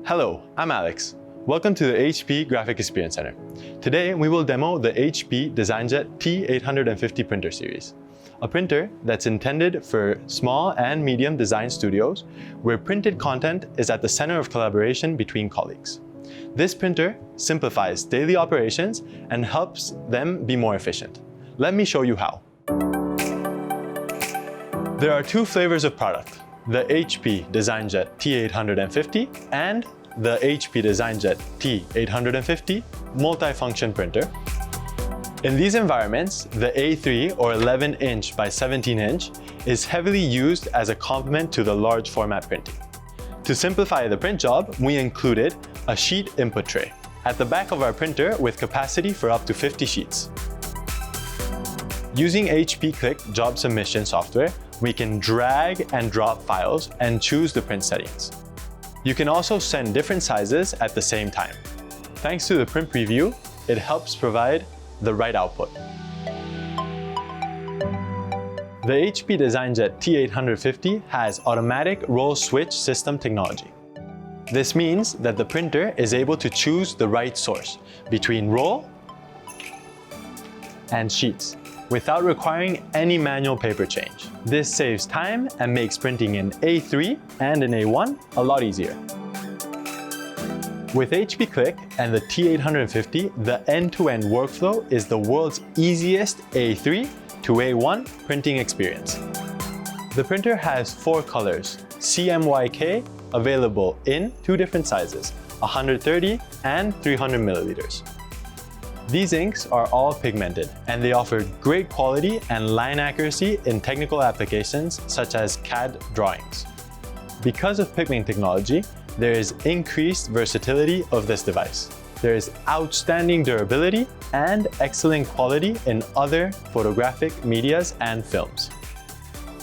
Hello, I'm Alex. Welcome to the HP Graphic Experience Center. Today, we will demo the HP DesignJet T850 Printer series, a printer that's intended for small and medium design studios where printed content is at the center of collaboration between colleagues. This printer simplifies daily operations and helps them be more efficient. Let me show you how. There are two flavors of product, the HP DesignJet T850 and the HP DesignJet T850 multifunction printer. In these environments, the A3 or 11-inch by 17-inch is heavily used as a complement to the large format printing. To simplify the print job, we included a sheet input tray at the back of our printer with capacity for up to 50 sheets. Using HP Click job submission software, we can drag and drop files and choose the print settings. You can also send different sizes at the same time. Thanks to the print preview, it helps provide the right output. The HP DesignJet T850 has automatic roll switch system technology. This means that the printer is able to choose the right source between roll and sheets without requiring any manual paper change. This saves time and makes printing in A3 and in A1 a lot easier. With HP Click and the T850, the end-to-end workflow is the world's easiest A3 to A1 printing experience. The printer has 4 colors, CMYK, available in 2 different sizes, 130 and 300 milliliters. These inks are all pigmented, and they offer great quality and line accuracy in technical applications such as CAD drawings. Because of pigment technology, there is increased versatility of this device. There is outstanding durability and excellent quality in other photographic medias and films.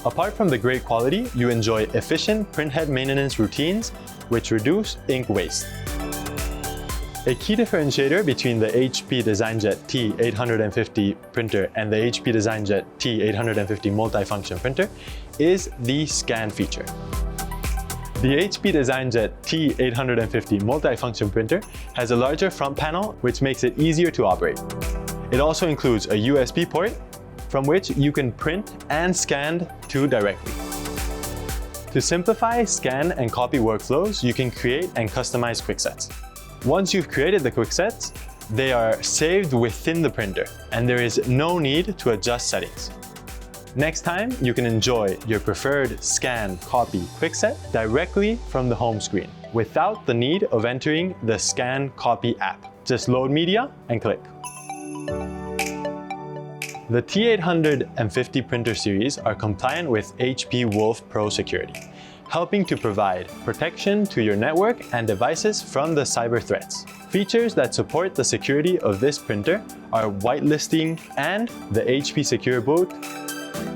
Apart from the great quality, you enjoy efficient printhead maintenance routines which reduce ink waste. A key differentiator between the HP DesignJet T850 printer and the HP DesignJet T850 multifunction printer is the scan feature. The HP DesignJet T850 multifunction printer has a larger front panel which makes it easier to operate. It also includes a USB port from which you can print and scan to directly. To simplify scan and copy workflows, you can create and customize quicksets. Once you've created the quicksets, they are saved within the printer, and there is no need to adjust settings. Next time, you can enjoy your preferred scan copy quickset directly from the home screen without the need of entering the scan copy app. Just load media and click. The T850 printer series are compliant with HP Wolf Pro security, helping to provide protection to your network and devices from the cyber threats. Features that support the security of this printer are whitelisting and the HP Secure Boot.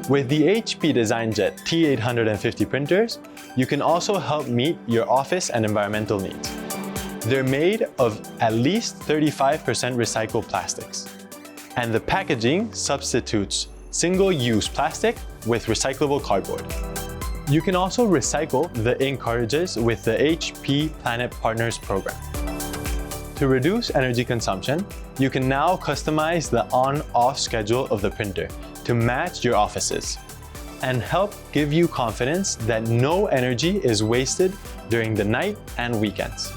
With the HP DesignJet T850 printers, you can also help meet your office and environmental needs. They're made of at least 35% recycled plastics, and the packaging substitutes single-use plastic with recyclable cardboard. You can also recycle the ink cartridges with the HP Planet Partners program. To reduce energy consumption, you can now customize the on-off schedule of the printer to match your offices and help give you confidence that no energy is wasted during the night and weekends.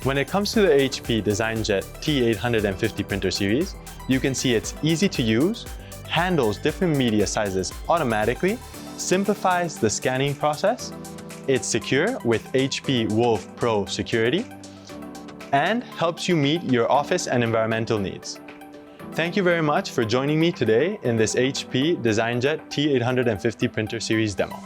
When it comes to the HP DesignJet T850 printer series, you can see it's easy to use, handles different media sizes automatically, simplifies the scanning process, it's secure with HP Wolf Pro security, and helps you meet your office and environmental needs. Thank you very much for joining me today in this HP DesignJet T850 printer series demo.